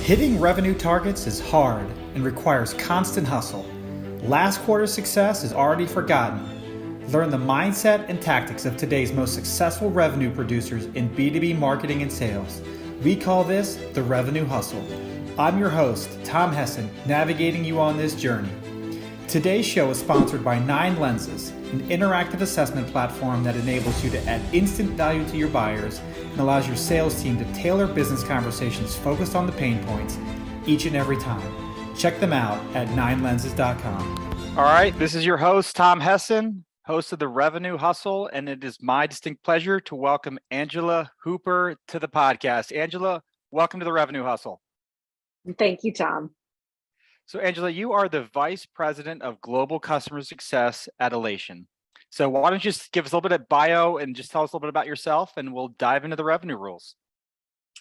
Hitting revenue targets is hard and requires constant hustle. Last quarter's success is already forgotten. Learn the mindset and tactics of today's most successful revenue producers in B2B marketing and sales. We call this the Revenue Hustle. I'm your host, Tom Hessen, navigating you on this journey. Today's show is sponsored by 9 Lenses, an interactive assessment platform that enables you to add instant value to your buyers and allows your sales team to tailor business conversations focused on the pain points each and every time. Check them out at 9lenses.com. All right, this is your host, Tom Hessen, host of the Revenue Hustle, and it is my distinct pleasure to welcome Angela Hooper to the podcast. Angela, welcome to the Revenue Hustle. Thank you, Tom. So Angela, you are the Vice President of Global Customer Success at Alation. So why don't you just give us a little bit of bio and just tell us a little bit about yourself, and we'll dive into the revenue rules.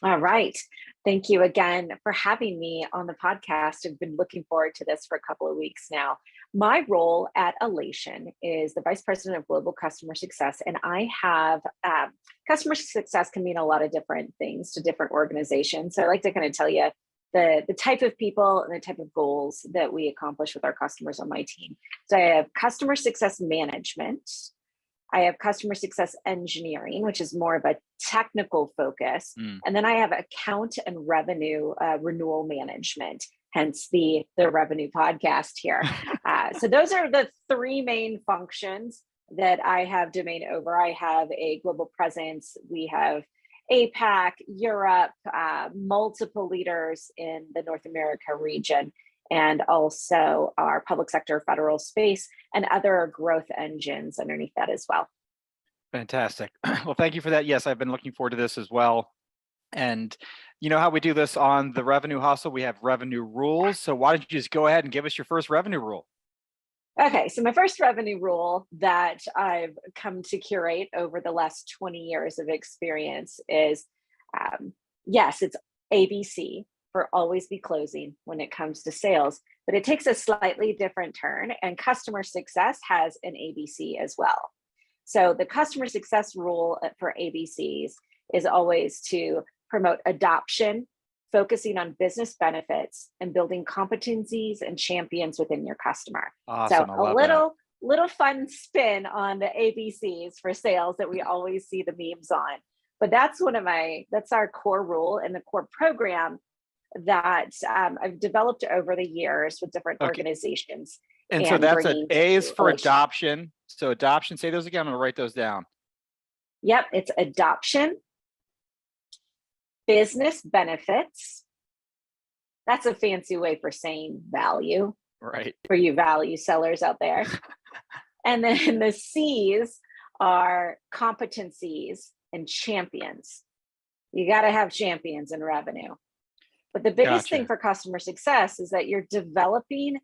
All right. Thank you again for having me on the podcast. I've been looking forward to this for a couple of weeks now. My role at Alation is the Vice President of Global Customer Success, and I have customer success can mean a lot of different things to different organizations. So I like to kind of tell you the type of people and the type of goals that we accomplish with our customers on my team. So I have customer success management. I have customer success engineering, which is more of a technical focus. And then I have account and revenue renewal management, hence the revenue podcast here. So those are the 3 main functions that I have domain over. I have a global presence. We have APAC, Europe, multiple leaders in the North America region, and also our public sector, federal space, and other growth engines underneath that as well. Fantastic. Well, thank you for that. Yes, I've been looking forward to this as well. And you know how we do this on the Revenue Hustle? We have revenue rules. So why don't you just go ahead and give us your first revenue rule? Okay, so my first revenue rule that I've come to curate over the last 20 years of experience is, yes, it's ABC for always be closing when it comes to sales, but it takes a slightly different turn, and customer success has an ABC as well. So the customer success rule for ABCs is always to promote adoption, focusing on business benefits, and building competencies and champions within your customer. Awesome. So a little fun spin on the ABCs for sales that we always see the memes on. But that's that's our core rule and the core program that I've developed over the years with different organizations. And so that's A is for adoption. So adoption, say those again, I'm gonna write those down. Yep, it's adoption, business benefits. That's a fancy way for saying value. Right. For you value sellers out there. And then the C's are competencies and champions. You got to have champions in revenue. But the biggest thing for customer success is that you're developing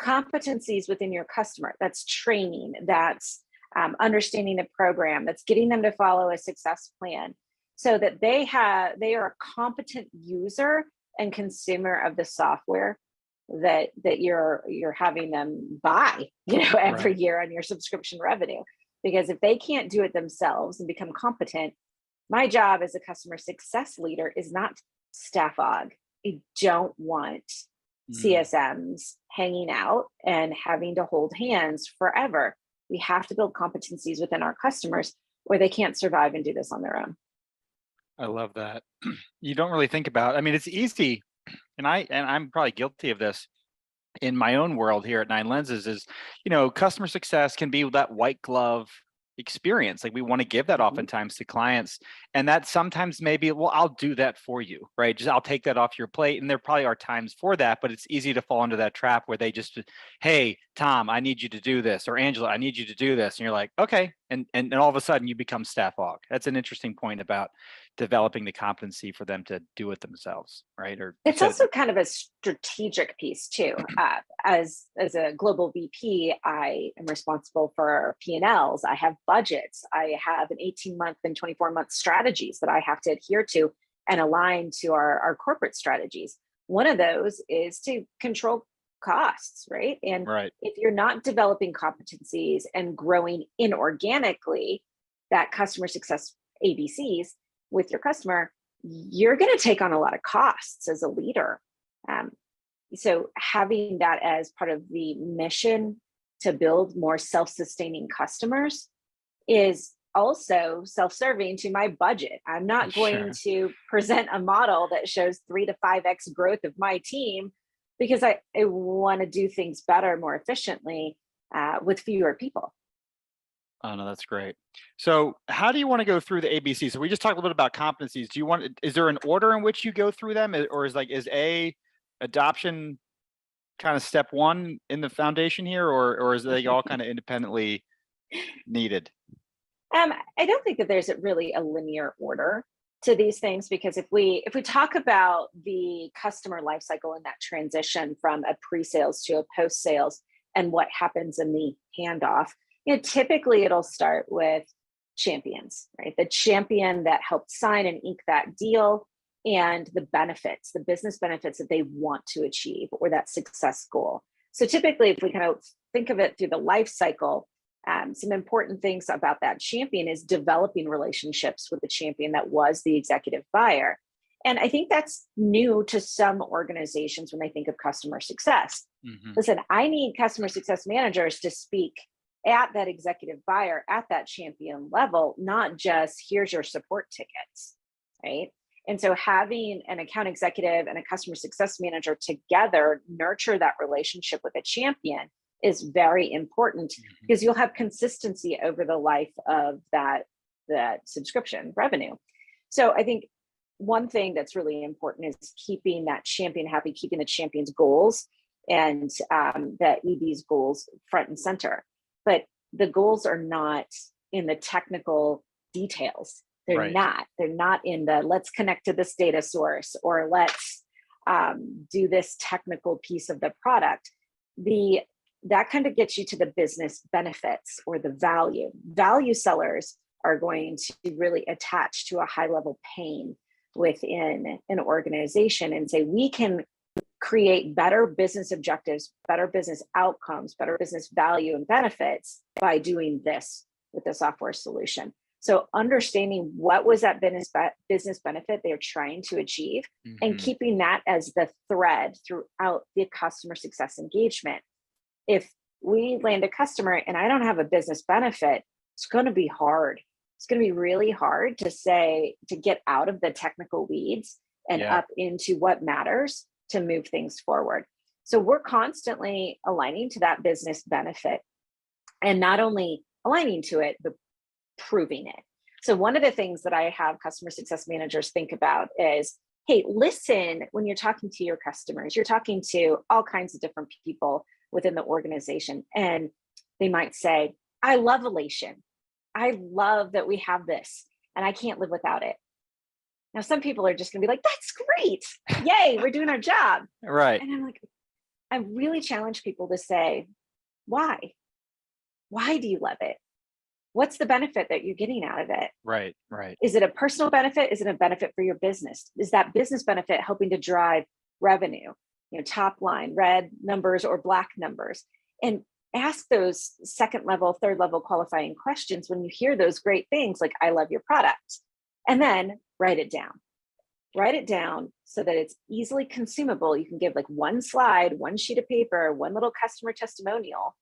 competencies within your customer. That's training, that's understanding the program, that's getting them to follow a success plan, so that they are a competent user and consumer of the software that you're having them buy, every year on your subscription revenue. Because if they can't do it themselves and become competent, my job as a customer success leader is not staff aug. I don't want CSMs hanging out and having to hold hands forever. We have to build competencies within our customers where they can't survive and do this on their own. I love that. You don't really think about, it's easy. And I'm probably guilty of this in my own world here at 9 Lenses is, customer success can be that white glove experience. Like we want to give that oftentimes to clients, and that sometimes maybe, well, I'll do that for you, right? I'll take that off your plate. And there probably are times for that, but it's easy to fall into that trap where they just, hey, Tom, I need you to do this, or Angela, I need you to do this. And you're like, okay. And all of a sudden you become staff aug. That's an interesting point about developing the competency for them to do it themselves, right? Or it's also kind of a strategic piece too. As a global VP, I am responsible for P&Ls. I have budgets. I have an 18-month and 24-month strategies that I have to adhere to and align to our corporate strategies. One of those is to control costs, right? And if you're not developing competencies and growing inorganically that customer success ABCs with your customer, you're going to take on a lot of costs as a leader. So having that as part of the mission to build more self-sustaining customers is also self-serving to my budget. I'm not going to present a model that shows 3 to 5x growth of my team because I want to do things better, more efficiently with fewer people. Oh, no, that's great. So how do you want to go through the ABC? So we just talked a little bit about competencies. Do you want, is there an order in which you go through them, or is adoption kind of step one in the foundation here, or is they all kind of independently needed? I don't think that there's really a linear order to these things, because if we talk about the customer lifecycle and that transition from a pre-sales to a post-sales and what happens in the handoff, typically it'll start with champions, right? The champion that helped sign and ink that deal, and the benefits, the business benefits that they want to achieve, or that success goal. So typically, if we kind of think of it through the life cycle, some important things about that champion is developing relationships with the champion that was the executive buyer. And I think that's new to some organizations when they think of customer success. Mm-hmm. Listen, I need customer success managers to speak at that executive buyer, at that champion level, not just here's your support tickets, right? And so having an account executive and a customer success manager together nurture that relationship with a champion is very important, because you'll have consistency over the life of that subscription revenue. So I think one thing that's really important is keeping that champion happy, keeping the champion's goals and the EB's goals front and center. But the goals are not in the technical details. They're not in the let's connect to this data source, or let's do this technical piece of the product. That kind of gets you to the business benefits or the value. Value sellers are going to really attach to a high level pain within an organization and say, we can create better business objectives, better business outcomes, better business value and benefits by doing this with the software solution. So understanding what was that business benefit they're trying to achieve, and keeping that as the thread throughout the customer success engagement. If we land a customer and I don't have a business benefit, it's going to be hard. It's going to be really hard to get out of the technical weeds and up into what matters to move things forward. So we're constantly aligning to that business benefit, and not only aligning to it, but proving it. So one of the things that I have customer success managers think about is, hey, listen, when you're talking to your customers, you're talking to all kinds of different people within the organization. And they might say, I love Alation. I love that we have this, and I can't live without it. Now, some people are just going to be like, that's great. Yay, we're doing our job. Right. And I'm like, I really challenge people to say, why? Why do you love it? What's the benefit that you're getting out of it? Right. Is it a personal benefit? Is it a benefit for your business? Is that business benefit helping to drive revenue, top line, red numbers or black numbers? And ask those second level, third level qualifying questions when you hear those great things like, I love your product. And then write it down. Write it down so that it's easily consumable. You can give like one slide, one sheet of paper, one little customer testimonial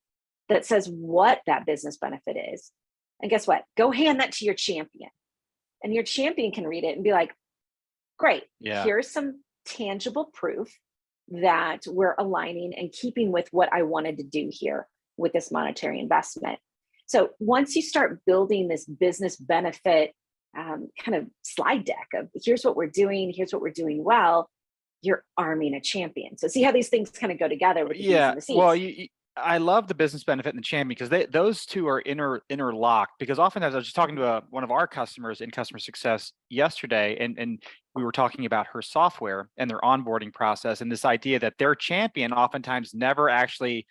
that says what that business benefit is. And guess what? Go hand that to your champion. And your champion can read it and be like, great, here's some tangible proof that we're aligning and keeping with what I wanted to do here with this monetary investment. So once you start building this business benefit kind of slide deck of here's what we're doing well, you're arming a champion. So see how these things kind of go together with the B's and the C's. Well, I love the business benefit and the champion, because those two are interlocked. Because oftentimes I was just talking to one of our customers in customer success yesterday, and we were talking about her software and their onboarding process, and this idea that their champion oftentimes never actually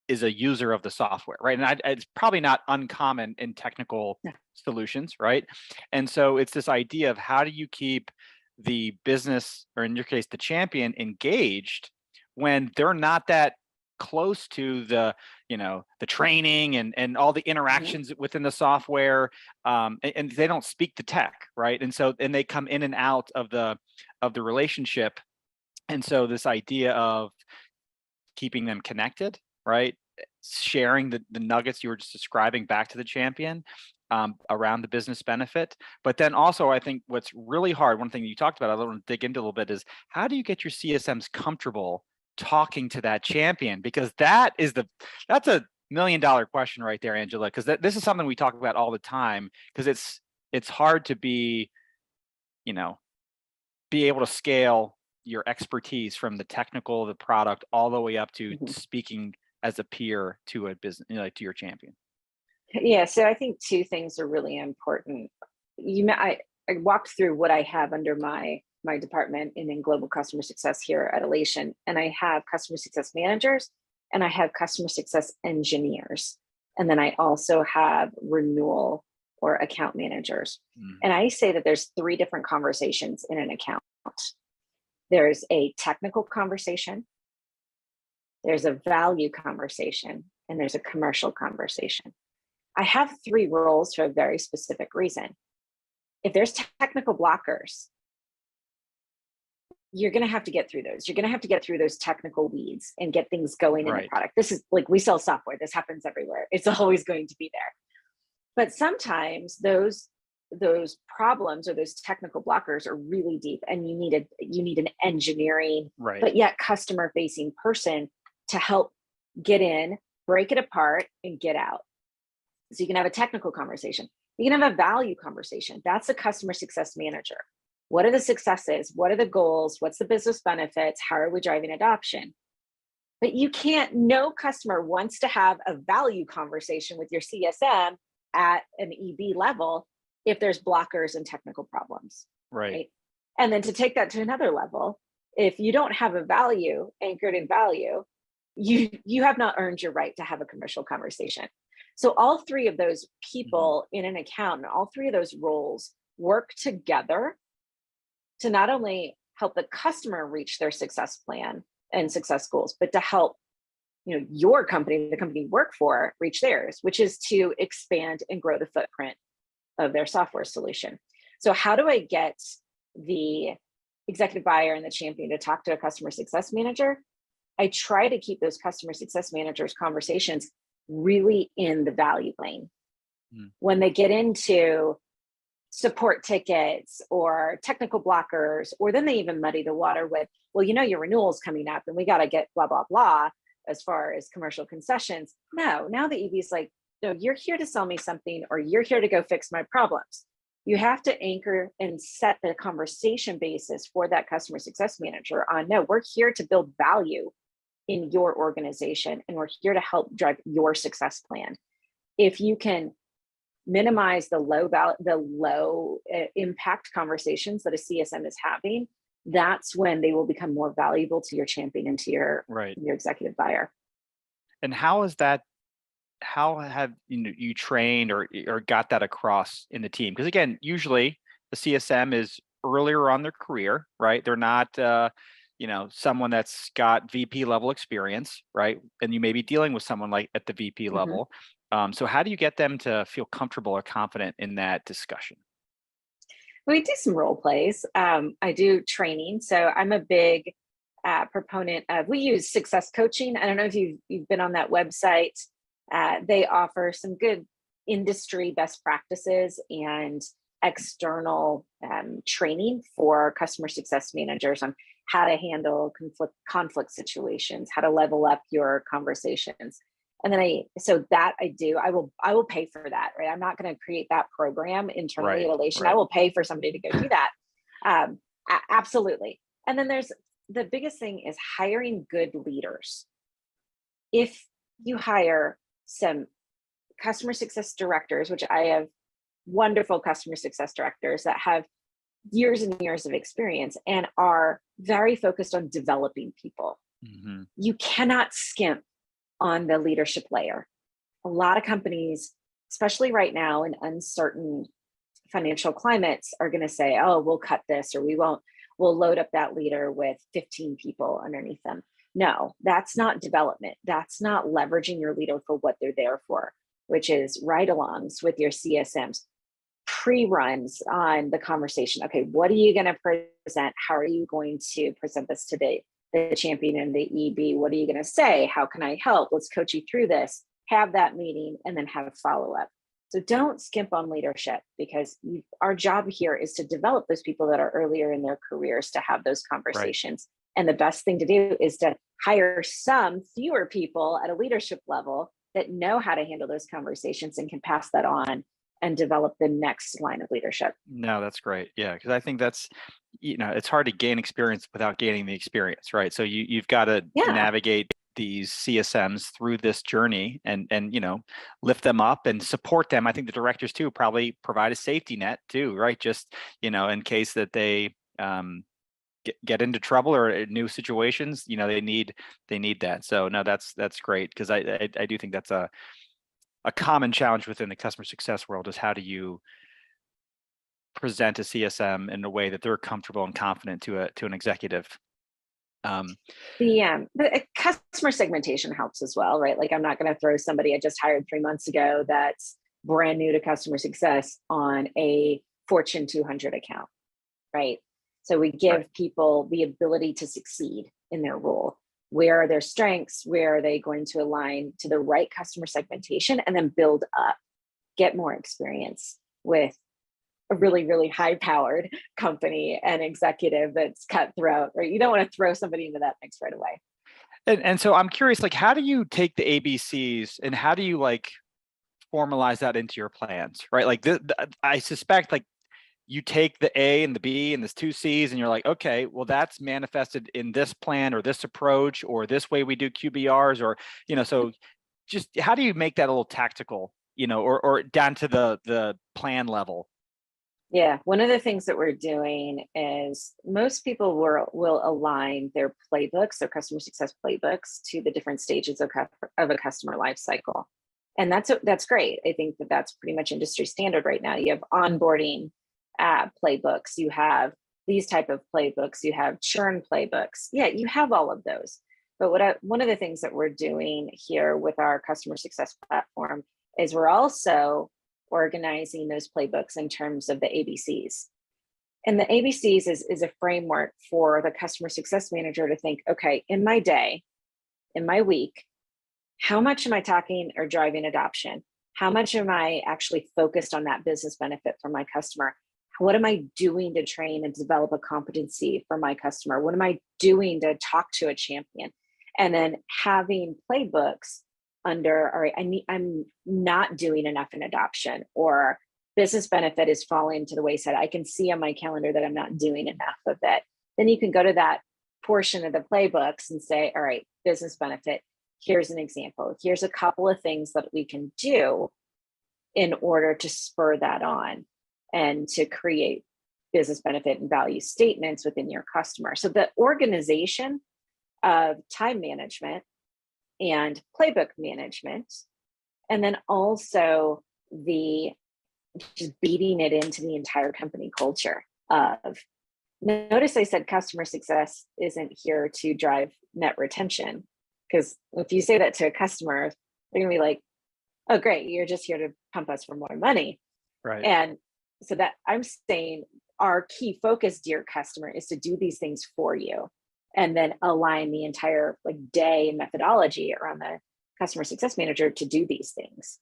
is a user of the software, right? And it's probably not uncommon in technical solutions, right? And so it's this idea of how do you keep the business, or in your case, the champion, engaged when they're not that close to the, the training and all the interactions within the software, and they don't speak the tech, right? And so, and they come in and out of the relationship. And so this idea of keeping them connected, right? Sharing the nuggets you were just describing back to the champion, around the business benefit. But then also, I think what's really hard, one thing that you talked about, I want to dig into a little bit, is how do you get your CSMs comfortable talking to that champion? Because that's a $1 million question right there, Angela, because this is something we talk about all the time, because it's hard to be able to scale your expertise from the technical, the product, all the way up to speaking as a peer to a business, to your champion. Yeah, so I think two things are really important. I walked through what I have under my department in global customer success here at Alation, and I have customer success managers and I have customer success engineers, and then I also have renewal or account managers. And I say that there's 3 different conversations in an account. There's a technical conversation, there's a value conversation, and there's a commercial conversation. I have 3 roles for a very specific reason. If there's technical blockers, you're going to have to get through those. You're going to have to get through those technical weeds and get things going in the product. This is like, we sell software. This happens everywhere. It's always going to be there. But sometimes those problems or those technical blockers are really deep, and you need an engineering, but yet customer facing person to help get in, break it apart, and get out. So you can have a technical conversation. You can have a value conversation. That's a customer success manager. What are the successes? What are the goals? What's the business benefits? How are we driving adoption? But no customer wants to have a value conversation with your CSM at an EB level if there's blockers and technical problems. Right. And then to take that to another level, if you don't have a value anchored in value, you have not earned your right to have a commercial conversation. So all 3 of those people in an account, and all 3 of those roles work together to not only help the customer reach their success plan and success goals, but to help your company, the company you work for, reach theirs, which is to expand and grow the footprint of their software solution. So how do I get the executive buyer and the champion to talk to a customer success manager? I try to keep those customer success managers' conversations really in the value lane. When they get into support tickets or technical blockers, or then they even muddy the water with, well, your renewal's coming up and we got to get blah, blah, blah, as far as commercial concessions. No, now the EV's like, no, you're here to sell me something, or you're here to go fix my problems. You have to anchor and set the conversation basis for that customer success manager on, no, we're here to build value in your organization, and we're here to help drive your success plan. If you can minimize the low impact conversations that a CSM is having, that's when they will become more valuable to your champion and to your executive buyer. And how have you trained or got that across in the team? Because again, usually the CSM is earlier on their career, right? They're not someone that's got VP level experience, right? And you may be dealing with someone like at the VP level. So how do you get them to feel comfortable or confident in that discussion? We do some role plays. I do training. So I'm a big proponent of, we use success coaching. I don't know if you've been on that website. They offer some good industry best practices and external training for customer success managers on how to handle conflict situations, how to level up your conversations. And then I will pay for that, right? I'm not going to create that program internally at Alation. I will pay for somebody to go do that. Absolutely. And then there's the biggest thing is hiring good leaders. If you hire some customer success directors, which I have wonderful customer success directors that have years and years of experience and are very focused on developing people. You cannot skimp on the leadership layer. A lot of companies, especially right now in uncertain financial climates, are going to say, oh, we'll cut this, or we'll load up that leader with 15 people underneath them. No, that's not development. That's not leveraging your leader for what they're there for, which is ride-alongs with your CSMs, pre-runs on the conversation. Okay, what are you going to present? How are you going to present this to the champion and the EB? What are you going to say? How can I help? Let's coach you through this. Have that meeting and then have a follow-up. So don't skimp on leadership, because our job here is to develop those people that are earlier in their careers to have those conversations. Right. And the best thing to do is to hire some fewer people at a leadership level that know how to handle those conversations and can pass that on and develop the next line of leadership. No, that's great. Yeah, because I think that's, it's hard to gain experience without gaining the experience, right? So you've got to navigate these CSMs through this journey and lift them up and support them. I think the directors too probably provide a safety net too, right? Just in case that they get into trouble or new situations, they need that. So no, that's great, because I do think that's a common challenge within the customer success world, is how do you present a CSM in a way that they're comfortable and confident to an executive. The customer segmentation helps as well, right? Like, I'm not going to throw somebody I just hired 3 months ago that's brand new to customer success on a Fortune 200 account, right? So we give people the ability to succeed in their role. Where are their strengths? Where are they going to align to the right customer segmentation, and then build up, get more experience with a really, really high-powered company and executive that's cutthroat, right? You don't want to throw somebody into that mix right away. And so I'm curious, like, how do you take the ABCs and how do you formalize that into your plans, right? Like, I suspect you take the A and the B and the 2 C's and you're like, okay, well, that's manifested in this plan or this approach or this way we do QBRs, or, so just how do you make that a little tactical, or down to the plan level? Yeah, one of the things that we're doing is most people will align their playbooks, their customer success playbooks, to the different stages of a customer life cycle. And that's great. I think that's pretty much industry standard right now. You have onboarding playbooks, you have these type of playbooks, you have churn playbooks. Yeah, you have all of those. But one of the things that we're doing here with our customer success platform is we're also organizing those playbooks in terms of the ABCs. And the ABCs is a framework for the customer success manager to think, okay, in my day, in my week, how much am I talking or driving adoption? How much am I actually focused on that business benefit for my customer? What am I doing to train and develop a competency for my customer? What am I doing to talk to a champion? And then having playbooks under, all right, I'm not doing enough in adoption, or business benefit is falling to the wayside. I can see on my calendar that I'm not doing enough of it. Then you can go to that portion of the playbooks and say, all right, business benefit, here's an example. Here's a couple of things that we can do in order to spur that on and to create business benefit and value statements within your customer. So the organization of time management and playbook management, and then also the just beating it into the entire company culture of, notice I said customer success isn't here to drive net retention, because if you say that to a customer, they're gonna be like, oh great, you're just here to pump us for more money. Right. And so that I'm saying our key focus, dear customer, is to do these things for you, and then align the entire day and methodology around the customer success manager to do these things.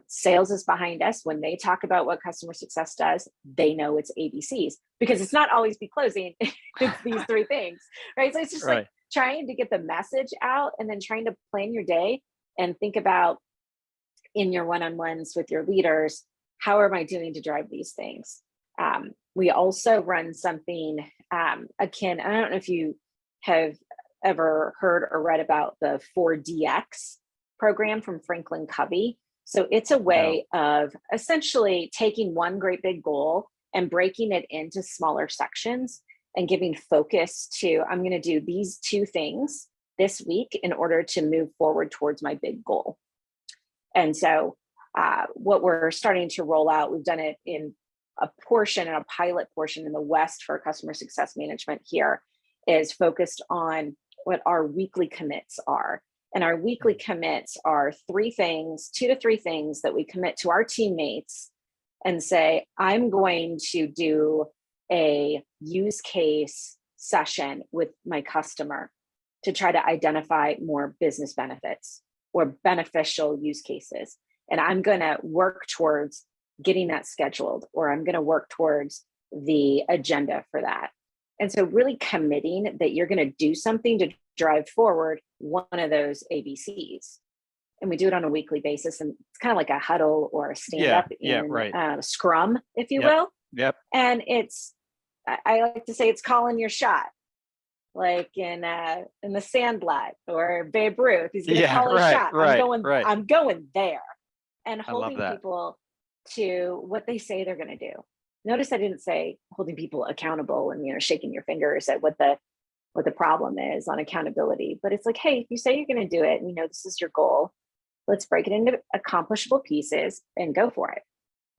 Sales is behind us. When they talk about what customer success does, they know it's ABCs, because it's not always be closing. It's these 3 things, right? So it's just like trying to get the message out, and then trying to plan your day and think about, in your one-on-ones with your leaders, how am I doing to drive these things? We also run something akin, I don't know if you have ever heard or read about the 4DX program from Franklin Covey. So it's a way of essentially taking one great big goal and breaking it into smaller sections and giving focus to, I'm going to do these 2 things this week in order to move forward towards my big goal. And so what we're starting to roll out, we've done it in a pilot portion in the West for customer success management here, is focused on what our weekly commits are. And our weekly commits are 2 to 3 things that we commit to our teammates and say, I'm going to do a use case session with my customer to try to identify more business benefits or beneficial use cases. And I'm going to work towards getting that scheduled, or I'm going to work towards the agenda for that. And so really committing that you're going to do something to drive forward one of those ABCs. And we do it on a weekly basis. And it's kind of like a huddle or a stand up in Scrum, if you will. Yep. And I like to say it's calling your shot, like in the Sandlot or Babe Ruth. He's going to call his shot. I'm going there, and holding people to what they say they're going to do. Notice I didn't say holding people accountable and shaking your fingers at what the problem is on accountability, but it's like, hey, if you say you're going to do it and this is your goal, let's break it into accomplishable pieces and go for it.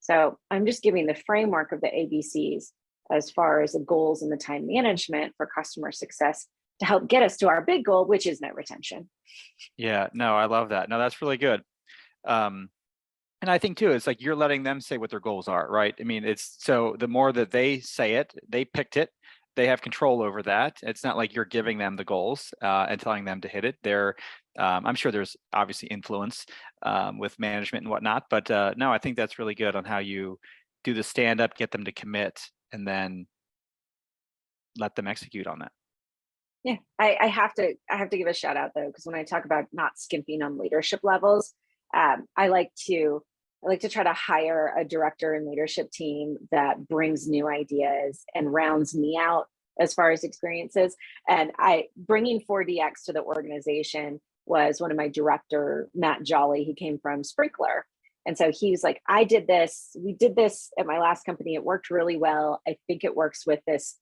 So I'm just giving the framework of the ABCs as far as the goals and the time management for customer success to help get us to our big goal, which is net retention. Yeah, no, I love that. No, that's really good. And I think too, it's like you're letting them say what their goals are, right? I mean, it's so the more that they say it, they picked it, they have control over that. It's not like you're giving them the goals and telling them to hit it. I'm sure there's obviously influence with management and whatnot, but no, I think that's really good on how you do the stand up, get them to commit, and then let them execute on that. Yeah, I have to give a shout out though, because when I talk about not skimping on leadership levels, I like to try to hire a director and leadership team that brings new ideas and rounds me out as far as experiences. And bringing 4DX to the organization was one of my director, Matt Jolly. He came from Sprinkler. And so he was like, we did this at my last company. It worked really well. I think it works with this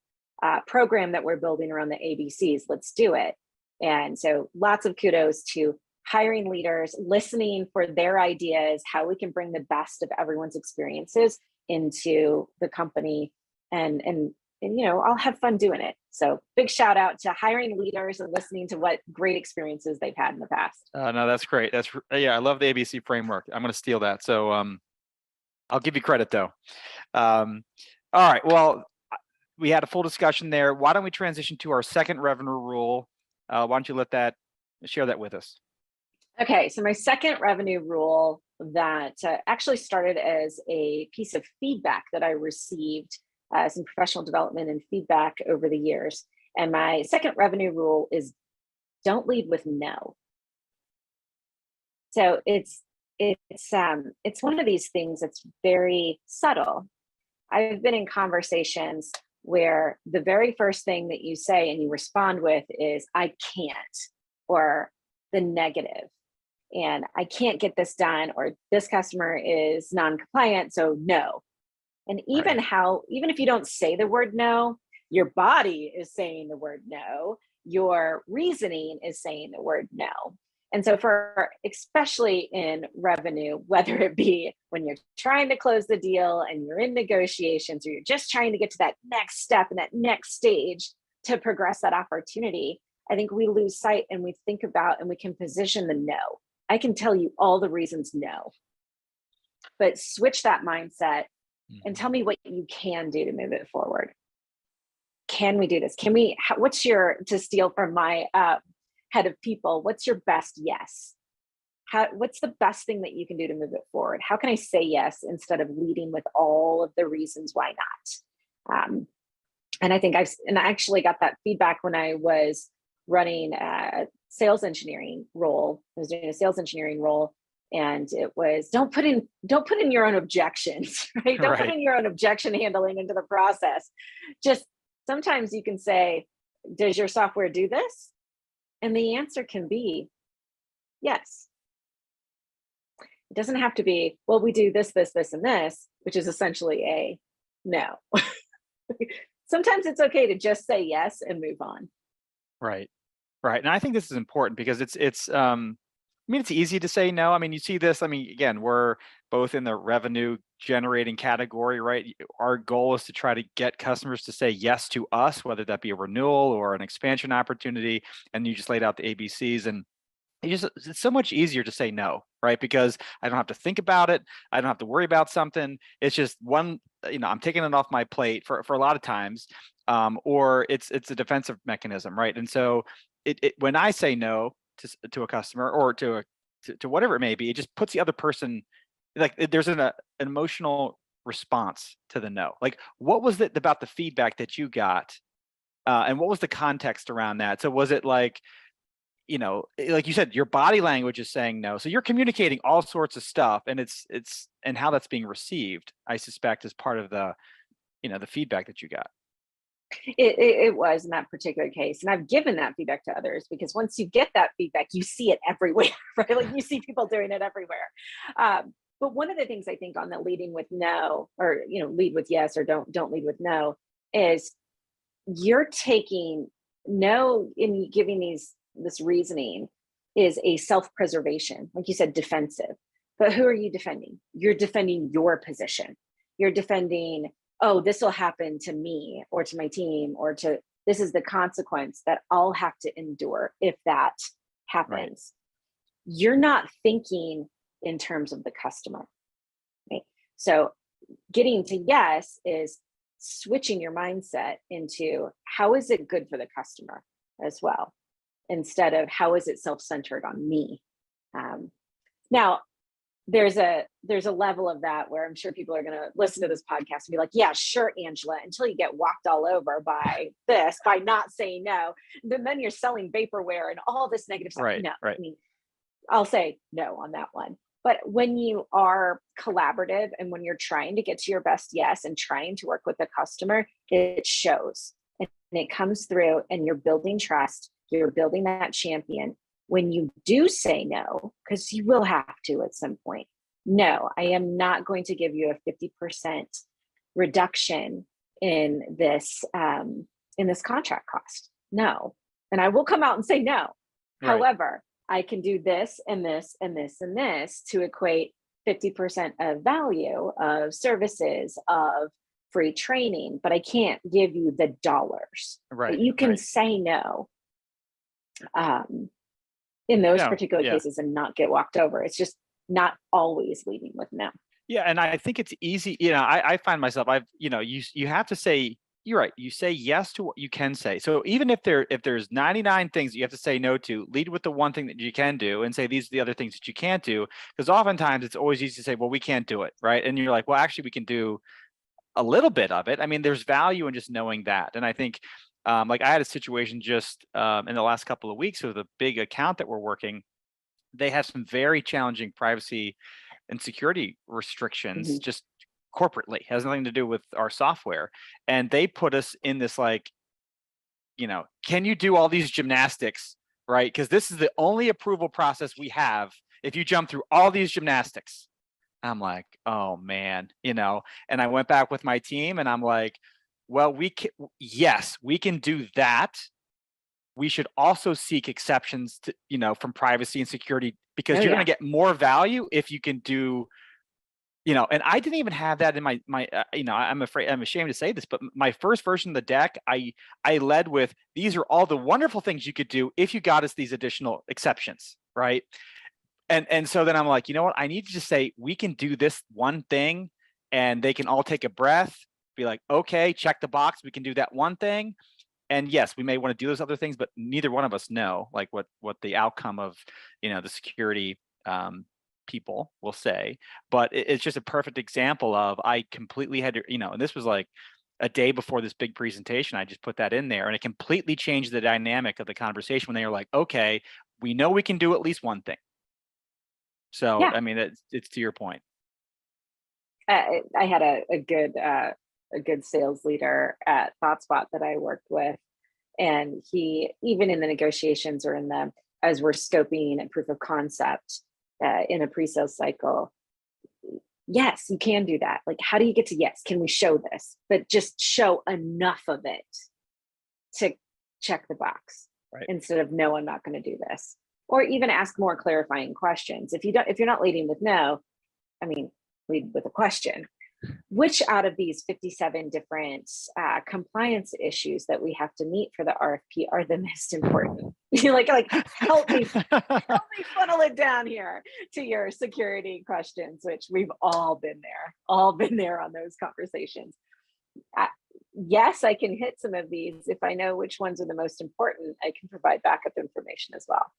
program that we're building around the ABCs. Let's do it. And so lots of kudos to hiring leaders, listening for their ideas, how we can bring the best of everyone's experiences into the company, and I'll have fun doing it. So big shout out to hiring leaders and listening to what great experiences they've had in the past. No, that's great. I love the ABC framework. I'm going to steal that. So I'll give you credit though. All right. Well, we had a full discussion there. Why don't we transition to our second revenue rule? Why don't you share that with us? Okay, so my second revenue rule that actually started as a piece of feedback that I received, some professional development and feedback over the years. And my second revenue rule is don't lead with no. So it's one of these things that's very subtle. I've been in conversations where the very first thing that you say and you respond with is, I can't, or the negative. And I can't get this done, or this customer is non-compliant, so no. And even if you don't say the word no, your body is saying the word no, your reasoning is saying the word no. And so especially in revenue, whether it be when you're trying to close the deal and you're in negotiations, or you're just trying to get to that next step and that next stage to progress that opportunity, I think we lose sight and we think about and we can position the no. I can tell you all the reasons no, but switch that mindset and tell me what you can do to move it forward. Can we do this? To steal from my head of people, what's your best yes? What's the best thing that you can do to move it forward? How can I say yes instead of leading with all of the reasons why not? And I think I actually got that feedback when I was running a sales engineering role. I was doing a sales engineering role, and it was don't put in your own objections, right? Don't put in your own objection handling into the process. Just sometimes you can say, does your software do this? And the answer can be yes. It doesn't have to be, well, we do this, this, this, and this, which is essentially a no. Sometimes it's okay to just say yes and move on. Right. And I think this is important because it's easy to say no. I mean, you see this, again, we're both in the revenue generating category, right? Our goal is to try to get customers to say yes to us, whether that be a renewal or an expansion opportunity. And you just laid out the ABCs, and it's so much easier to say no, right? Because I don't have to think about it. I don't have to worry about something. It's just one, I'm taking it off my plate for a lot of times, or it's a defensive mechanism, right? And so when I say no to a customer or to whatever it may be, it just puts the other person, like there's an emotional response to the no. Like, what was it about the feedback that you got, and what was the context around that? So was it like, like you said, your body language is saying no. So you're communicating all sorts of stuff, and and how that's being received, I suspect, is part of the, the feedback that you got. It was in that particular case. And I've given that feedback to others, because once you get that feedback, you see it everywhere, right? Like you see people doing it everywhere. But one of the things I think on the leading with no, or, lead with yes, or don't lead with no, is you're taking no in giving this reasoning is a self-preservation, like you said, defensive. But who are you defending? You're defending your position. You're defending, oh, this will happen to me or to my team, or this is the consequence that I'll have to endure if that happens. Right. You're not thinking in terms of the customer, right? So getting to yes is switching your mindset into how is it good for the customer as well, instead of how is it self-centered on me. Now, there's a level of that where I'm sure people are going to listen to this podcast and be like, yeah, sure, Angela, until you get walked all over by not saying no, then you're selling vaporware and all this negative stuff. Right, no, right. I mean, I'll say no on that one. But when you are collaborative and when you're trying to get to your best yes and trying to work with the customer, it shows and it comes through, and you're building trust. You're building that champion. When you do say no, because you will have to at some point, no, I am not going to give you a 50% reduction in this contract cost. No. And I will come out and say no. Right. However, I can do this and this and this and this to equate 50% of value of services, of free training, but I can't give you the dollars. Right. But you can say no in those particular cases and not get walked over. It's just not always leading with no. Yeah. And I think it's easy. I find myself, you have to say, you're right. You say yes to what you can say. So even if there's 99 things that you have to say no to, lead with the one thing that you can do and say, these are the other things that you can't do. Because oftentimes it's always easy to say, well, we can't do it. Right. And you're like, well, actually we can do a little bit of it. I mean, there's value in just knowing that. And I think like I had a situation just in the last couple of weeks with a big account that we're working. They have some very challenging privacy and security restrictions, just corporately, has nothing to do with our software. And they put us in this, like, can you do all these gymnastics, right? Because this is the only approval process we have if you jump through all these gymnastics. I'm like, oh man, and I went back with my team and I'm like, well, yes, we can do that. We should also seek exceptions to, from privacy and security, because you're going to get more value if you can do, and I didn't even have that in my I'm ashamed to say this, but my first version of the deck, I led with, these are all the wonderful things you could do if you got us these additional exceptions, right? And so then I'm like, you know what? I need to just say, we can do this one thing, and they can all take a breath, be like, okay, check the box. We can do that one thing. And yes, we may want to do those other things, but neither one of us know like what the outcome of, the security people will say. But it's just a perfect example of, I completely had to, and this was like a day before this big presentation, I just put that in there, and it completely changed the dynamic of the conversation when they were like, okay, we know we can do at least one thing. So, I mean, it's to your point. I had a good sales leader at ThoughtSpot that I worked with. And he, even in the negotiations or as we're scoping and proof of concept in a pre-sales cycle, yes, you can do that. Like, how do you get to yes? Can we show this? But just show enough of it to check the box, right? Instead of no, I'm not going to do this. Or even ask more clarifying questions. If you're not leading with no, I mean, lead with a question. Which out of these 57 different compliance issues that we have to meet for the RFP are the most important? like help me funnel it down here to your security questions, which we've all been there on those conversations. Yes, I can hit some of these. If I know which ones are the most important, I can provide backup information as well.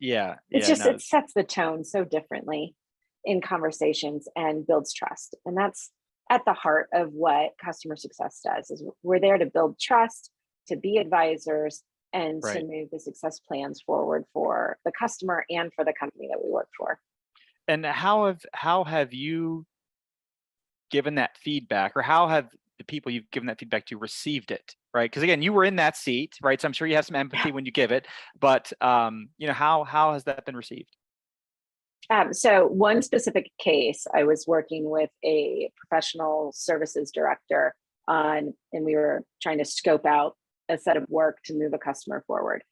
It sets the tone so differently in conversations and builds trust. And that's at the heart of what customer success does. Is we're there to build trust, to be advisors, and to move the success plans forward for the customer and for the company that we work for. And how have you given that feedback, or how have the people you've given that feedback to received it, right? Because again, you were in that seat, right? So I'm sure you have some empathy when you give it, but how has that been received? So one specific case, I was working with a professional services director and we were trying to scope out a set of work to move a customer forward.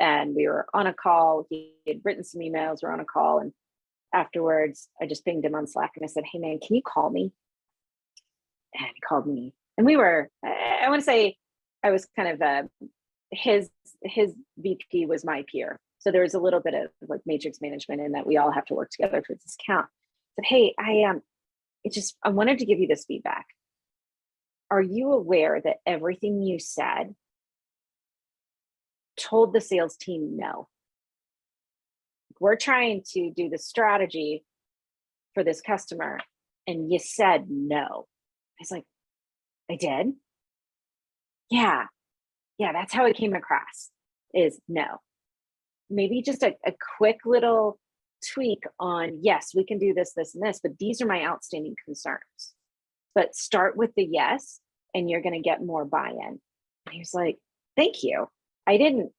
And we were on a call. He had written some emails. We're on a call, and afterwards, I just pinged him on Slack and I said, "Hey man, can you call me?" And he called me, and we were. I want to say I was kind of his VP was my peer. So there was a little bit of like matrix management in that we all have to work together for this account. I said, "Hey, I wanted to give you this feedback. Are you aware that everything you said told the sales team no? We're trying to do the strategy for this customer, and you said no." I was like, "I did? Yeah, that's how it came across, is no." Maybe just a quick little tweak on, yes, we can do this, this, and this, but these are my outstanding concerns. But start with the yes, and you're going to get more buy-in. He was like, "Thank you. I didn't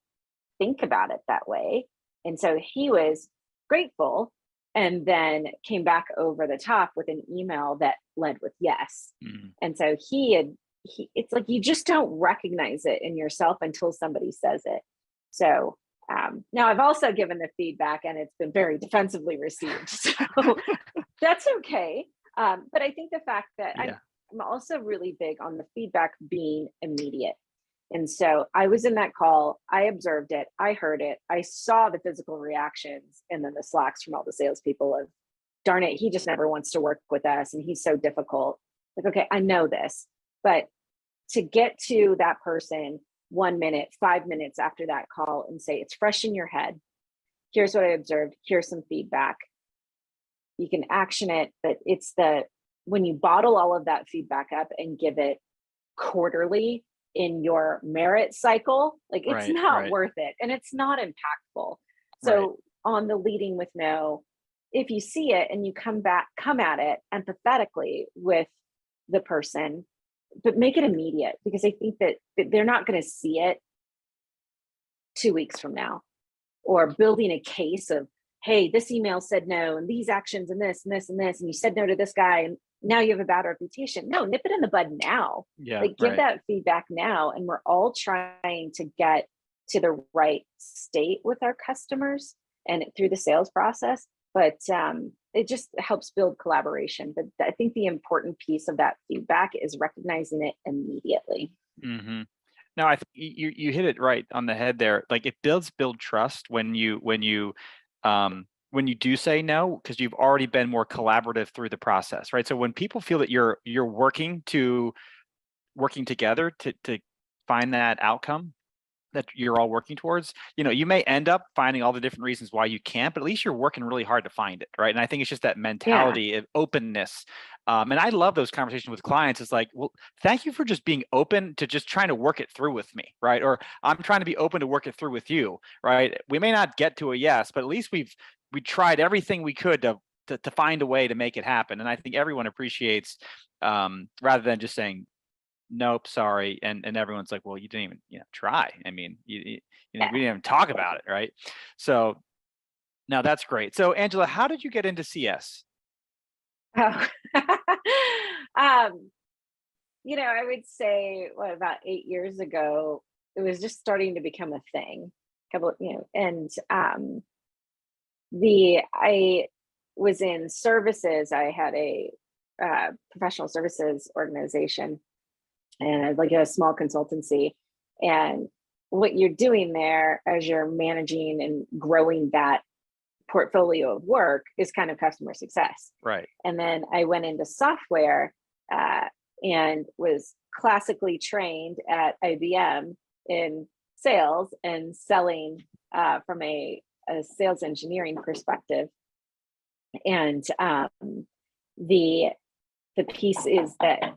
think about it that way." And so he was grateful, and then came back over the top with an email that led with yes. Mm-hmm. And so it's like, you just don't recognize it in yourself until somebody says it. So now I've also given the feedback, and it's been very defensively received. So that's okay. But I think the fact that I'm also really big on the feedback being immediate. And so I was in that call, I observed it, I heard it, I saw the physical reactions, and then the Slacks from all the salespeople of, "Darn it, he just never wants to work with us, and he's so difficult." Like, okay, I know this, but to get to that person 1 minute, 5 minutes after that call and say, "It's fresh in your head. Here's what I observed. Here's some feedback." You can action it, but when you bottle all of that feedback up and give it quarterly in your merit cycle, like, it's not worth it, and it's not impactful. So on the leading with no, if you see it and you come at it empathetically with the person, but make it immediate, because I think that they're not going to see it 2 weeks from now, or building a case of, "Hey, this email said no, and these actions, and this and this and this, and you said no to this guy, and now you have a bad reputation." No, nip it in the bud now. Give that feedback now. And we're all trying to get to the right state with our customers and through the sales process. But it just helps build collaboration. But I think the important piece of that feedback is recognizing it immediately. Mm-hmm. No, I think you hit it right on the head there. Like, it build trust when you do say no, because you've already been more collaborative through the process, right? So when people feel that you're working together to find that outcome that you're all working towards, you may end up finding all the different reasons why you can't, but at least you're working really hard to find it, right? And I think it's just that mentality of openness. And I love those conversations with clients. It's like, well, thank you for just being open to just trying to work it through with me, right? Or I'm trying to be open to work it through with you, right? We may not get to a yes, but at least we tried everything we could to find a way to make it happen. And I think everyone appreciates, rather than just saying, "Nope, sorry," and everyone's like, "Well, you didn't even try. I mean, we didn't even talk about it," right? So now that's great. So Angela, how did you get into CS? Oh. I would say about 8 years ago, it was just starting to become a thing. I was in services. I had a professional services organization, and like a small consultancy. And what you're doing there as you're managing and growing that portfolio of work is kind of customer success. Right. And then I went into software and was classically trained at IBM in sales and selling from a sales engineering perspective. And the piece is that,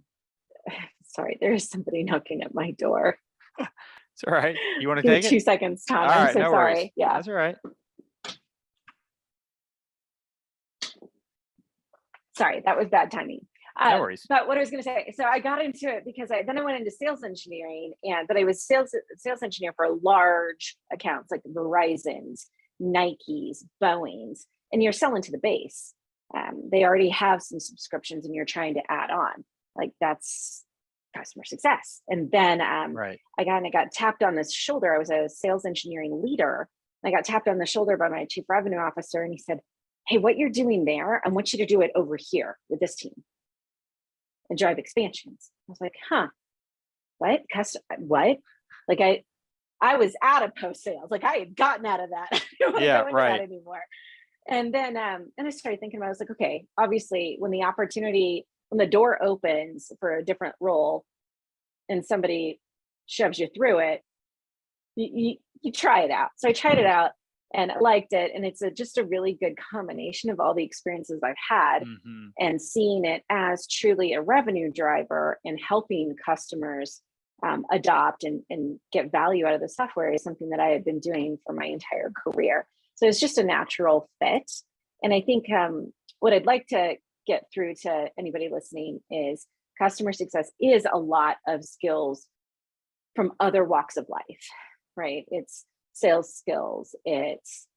sorry, there's somebody knocking at my door. It's all right. You want to Give me take it? 2 seconds, Tom. All I'm right, so no sorry. worries. Yeah. That's all right. Sorry, that was bad timing. No worries. But what I was going to say, so I got into it because then I went into sales engineering, but I was sales engineer for large accounts like Verizon's, Nike's, Boeing's, and you're selling to the base. They already have some subscriptions, and you're trying to add on. Like, that's customer success. And then Right. I got tapped on the shoulder. I was a sales engineering leader. I got tapped on the shoulder by my chief revenue officer, and he said, "Hey, what you're doing there, I want you to do it over here with this team and drive expansions." I was like, huh, what? What? Like, I was out of post sales. Like, I had gotten out of that. I don't want to go into that anymore. And then I started thinking about, I was like, okay, obviously when the door opens for a different role and somebody shoves you through it, you try it out. So I tried it out and I liked it. And it's just a really good combination of all the experiences I've had, and seeing it as truly a revenue driver and helping customers adopt and get value out of the software is something that I had been doing for my entire career. So it's just a natural fit. And I think what I'd like to get through to anybody listening is customer success is a lot of skills from other walks of life, right? It's sales skills, it's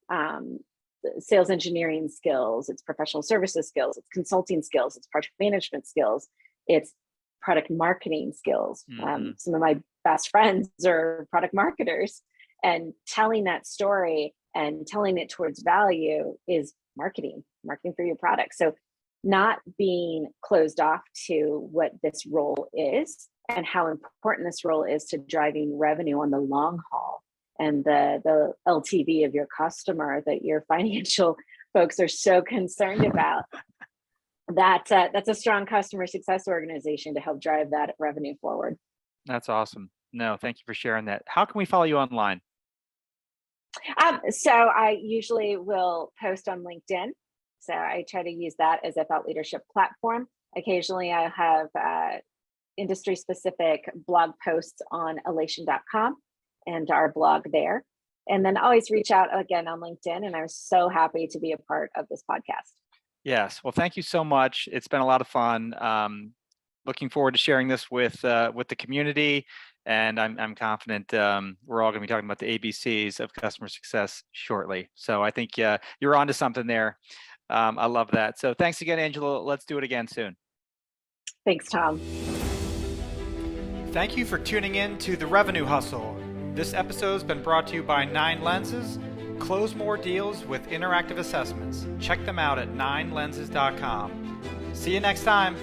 sales engineering skills, it's professional services skills, it's consulting skills, it's project management skills, it's product marketing skills. Some of my best friends are product marketers, and telling that story and telling it towards value is marketing for your product. So not being closed off to what this role is and how important this role is to driving revenue on the long haul, and the LTV of your customer that your financial folks are so concerned about. That's a strong customer success organization to help drive that revenue forward. That's awesome. No, thank you for sharing that. How can we follow you online? So I usually will post on LinkedIn. So I try to use that as a thought leadership platform. Occasionally I have industry specific blog posts on Alation.com and our blog there. And then always reach out again on LinkedIn. And I was so happy to be a part of this podcast. Yes. Well, thank you so much. It's been a lot of fun. Looking forward to sharing this with the community. And I'm confident we're all going to be talking about the ABCs of customer success shortly. So I think you're onto something there. I love that. So thanks again, Angela. Let's do it again soon. Thanks, Tom. Thank you for tuning in to The Revenue Hustle. This episode has been brought to you by 9 Lenses. Close more deals with interactive assessments. Check them out at 9lenses.com. See you next time.